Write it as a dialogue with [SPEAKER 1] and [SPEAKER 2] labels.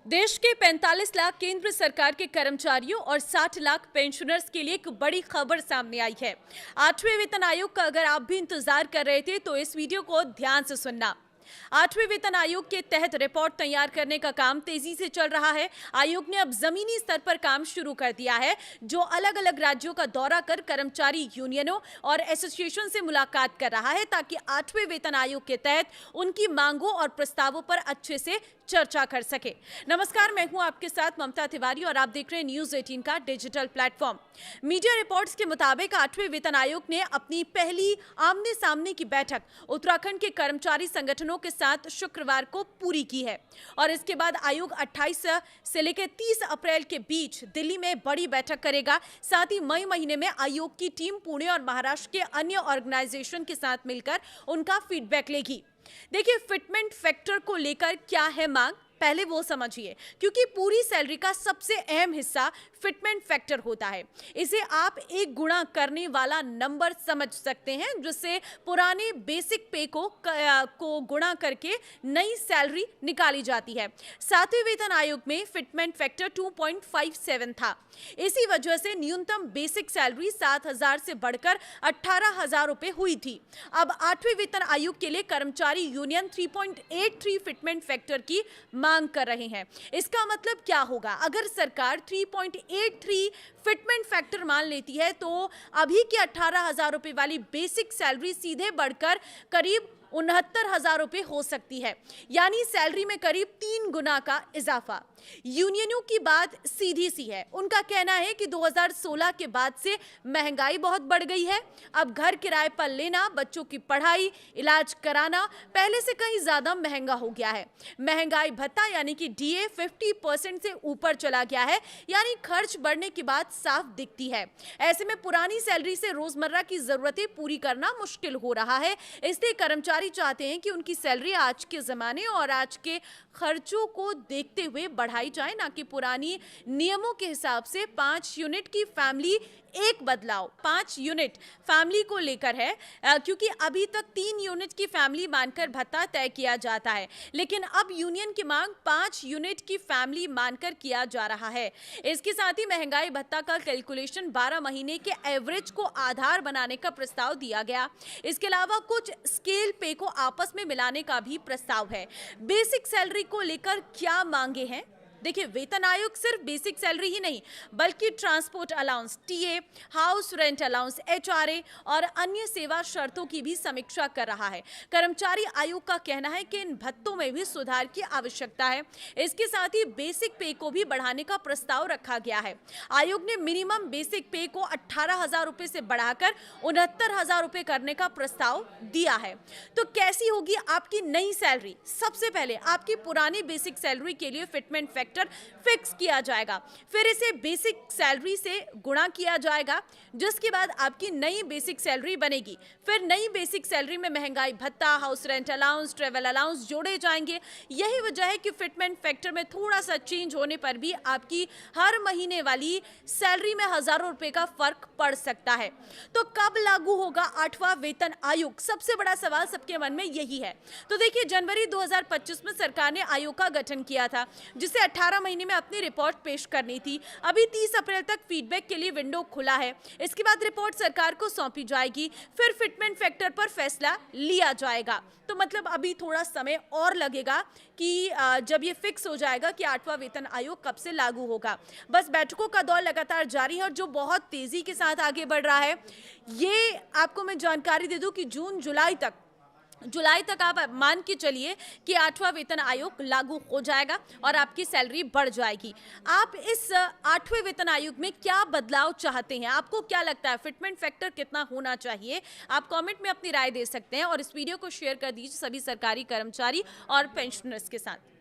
[SPEAKER 1] देश के 45 लाख केंद्र सरकार के कर्मचारियों और 60 लाख पेंशनर्स के लिए एक बड़ी खबर सामने आई है। 8वें वेतन आयोग का अगर आप भी इंतजार कर रहे थे तो इस वीडियो को ध्यान से सुनना। 8वें वेतन आयोग के तहत रिपोर्ट तैयार करने का काम तेजी से चल रहा है। आयोग ने अब जमीनी स्तर पर काम शुरू कर दिया है, जो अलग अलग राज्यों का दौरा कर कर्मचारी यूनियनों और एसोसिएशन से मुलाकात कर रहा है, ताकि 8वें वेतन आयोग के तहत उनकी मांगों और प्रस्तावों पर अच्छे से चर्चा कर सके। नमस्कार, मैं हूं आपके साथ ममता तिवारी और आप देख रहे हैं न्यूज 18 का डिजिटल प्लेटफॉर्म। मीडिया रिपोर्ट्स के मुताबिक 8वें वेतन आयोग ने अपनी पहली आमने सामने की बैठक उत्तराखंड के कर्मचारी संगठनों के साथ शुक्रवार को पूरी की है और इसके बाद आयोग 28 से लेकर 30 अप्रैल के बीच दिल्ली में बड़ी बैठक करेगा। साथ ही मई महीने में आयोग की टीम पुणे और महाराष्ट्र के अन्य ऑर्गेनाइजेशन के साथ मिलकर उनका फीडबैक लेगी। देखिए, फिटमेंट फैक्टर को लेकर क्या है मांग, पहले वो समझिए, क्योंकि पूरी सैलरी का सबसे अहम हिस्सा फिटमेंट फैक्टर होता है। इसे आप एक गुणा करने वाला नंबर समझ सकते हैं, जिससे पुराने बेसिक पे को गुणा करके नई सैलरी निकाली जाती है। 7वें वेतन आयोग में फिटमेंट फैक्टर 2.57 था। इसी वजह से न्यूनतम बेसिक सैलरी 7,000 से बढ़कर 18,000 रुपए हुई थी। अब 8वें वेतन आयोग के लिए कर्मचारी यूनियन 3.83 फिटमेंट फैक्टर की मांग कर रहे हैं। इसका मतलब क्या होगा? अगर सरकार 3.83 फिटमेंट फैक्टर मान लेती है तो अभी की 18,000 रुपए वाली बेसिक सैलरी सीधे बढ़कर करीब 69,000 रुपए हो सकती है, यानी सैलरी में करीब 3 गुना का इजाफा। यूनियनों की बात सीधी सी है। उनका कहना है कि 2016 के बाद से महंगाई बहुत बढ़ गई है। अब घर किराए पर लेना, बच्चों की पढ़ाई, इलाज कराना पहले से कहीं ज्यादा महंगा हो गया है। महंगाई भत्ता यानी कि डीए 50% से ऊपर चला गया है, यानी खर्च बढ़ने की बात साफ दिखती है। ऐसे में पुरानी सैलरी से रोजमर्रा की जरूरतें पूरी करना मुश्किल हो रहा है। इसलिए कर्मचारी चाहते हैं कि उनकी सैलरी आज के जमाने और आज के खर्चों को देखते हुए बढ़ाई जाए, ना कि पुरानी नियमों के हिसाब से 5 यूनिट की फैमिली एक बदलाव 5 यूनिट फैमिली को लेकर है, क्योंकि अभी तक 3 यूनिट की फैमिली मानकर भत्ता तय किया जाता है, लेकिन अब यूनियन की मांग 5 यूनिट की फैमिली मानकर किया जा रहा है। इसके साथ ही महंगाई भत्ता का कैलकुलेशन 12 महीने के एवरेज को आधार बनाने का प्रस्ताव दिया गया। इसके अलावा कुछ स्केल पे को आपस में मिलाने का भी प्रस्ताव है। बेसिक सैलरी को लेकर क्या मांगे हैं? देखिए, वेतन आयोग सिर्फ बेसिक सैलरी ही नहीं, बल्कि transport allowance, TA, house rent allowance, HRA और अन्य सेवा शर्तों की भी समीक्षा कर रहा है। कर्मचारी आयोग का कहना है कि इन भत्तों में भी सुधार की आवश्यकता है। इसके साथ ही बेसिक पे को भी बढ़ाने का प्रस्ताव रखा गया है। आयोग ने मिनिमम बेसिक पे को 18,000 रुपए से बढ़ाकर 69,000 रुपए करने का प्रस्ताव दिया है। तो कैसी होगी आपकी नई सैलरी? सबसे पहले आपकी पुरानी बेसिक सैलरी के लिए फिटमेंट फैक्टर फिक्स किया जाएगा, फिर इसे बेसिक सैलरी से गुणा किया जाएगा, जिसके बाद आपकी नई बेसिक सैलरी बनेगी। फिर नई बेसिक सैलरी में महंगाई भत्ता, house rent allowance, travel allowance जोड़े जाएंगे। यही वजह है कि फिटमेंट फैक्टर में थोड़ा सा चेंज होने पर भी आपकी हर महीने वाली सैलरी में हजारों रुपए का फर्क पड़ सकता है। तो कब लागू होगा 8वां वेतन आयोग? सबसे बड़ा सवाल सबके मन में यही है। तो देखिए, जनवरी 2025 में सरकार ने आयोग का गठन किया था, जिसे 18 महीने में अपनी रिपोर्ट पेश करनी थी। अभी 30 अप्रैल तक फीडबैक के लिए विंडो खुला है। इसके बाद रिपोर्ट सरकार को सौंपी जाएगी, फिर फिटमेंट फैक्टर पर फैसला लिया जाएगा। तो मतलब अभी थोड़ा समय और लगेगा कि जब ये फिक्स हो जाएगा कि 8वां वेतन आयोग कब से लागू होगा। बस बैठकों का दौर लगातार जारी है और जो बहुत तेजी के साथ आगे बढ़ रहा है। ये आपको मैं जानकारी दे दूं कि जुलाई तक आप मान के चलिए कि 8वां वेतन आयोग लागू हो जाएगा और आपकी सैलरी बढ़ जाएगी। आप इस 8वें वेतन आयोग में क्या बदलाव चाहते हैं? आपको क्या लगता है फिटमेंट फैक्टर कितना होना चाहिए? आप कमेंट में अपनी राय दे सकते हैं और इस वीडियो को शेयर कर दीजिए सभी सरकारी कर्मचारी और पेंशनर्स के साथ।